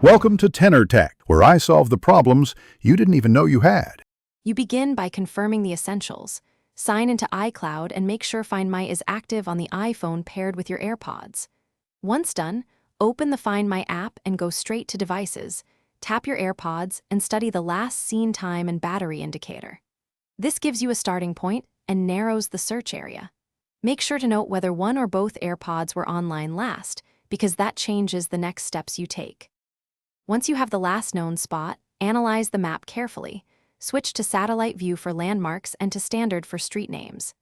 Welcome to Tenor Tech, where I solve the problems you didn't even know you had. You begin by confirming the essentials. Sign into iCloud and make sure Find My is active on the iPhone paired with your Airpods. Once done, open the Find My app and go straight to Devices. Tap your Airpods and study the last seen time and battery indicator. This gives you a starting point and narrows the search area. Make sure to note whether one or both Airpods were online last, because that changes the next steps you take. Once you have the last known spot, analyze the map carefully. Switch to satellite view for landmarks and to standard for street names.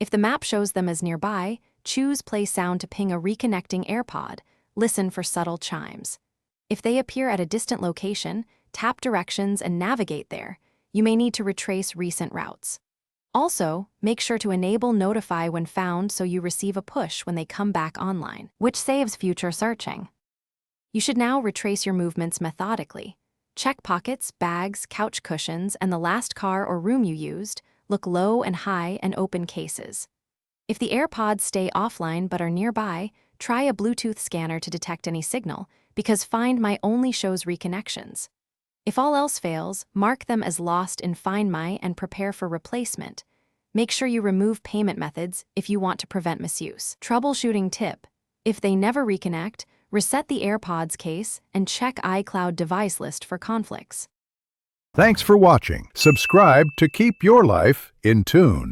If the map shows them as nearby, choose Play Sound to ping a reconnecting AirPod. Listen for subtle chimes. If they appear at a distant location, tap directions and navigate there. You may need to retrace recent routes. Also, make sure to enable Notify when found so you receive a push when they come back online, which saves future searching. You should now retrace your movements methodically. Check pockets, bags, couch cushions, and the last car or room you used. Look low and high and open cases. If the AirPods stay offline but are nearby, try a Bluetooth scanner to detect any signal, because Find My only shows reconnections. If all else fails, mark them as lost in Find My and prepare for replacement. Make sure you remove payment methods if you want to prevent misuse. Troubleshooting tip: if they never reconnect, reset the AirPods case and check iCloud device list for conflicts. Thanks for watching. Subscribe to keep your life in tune.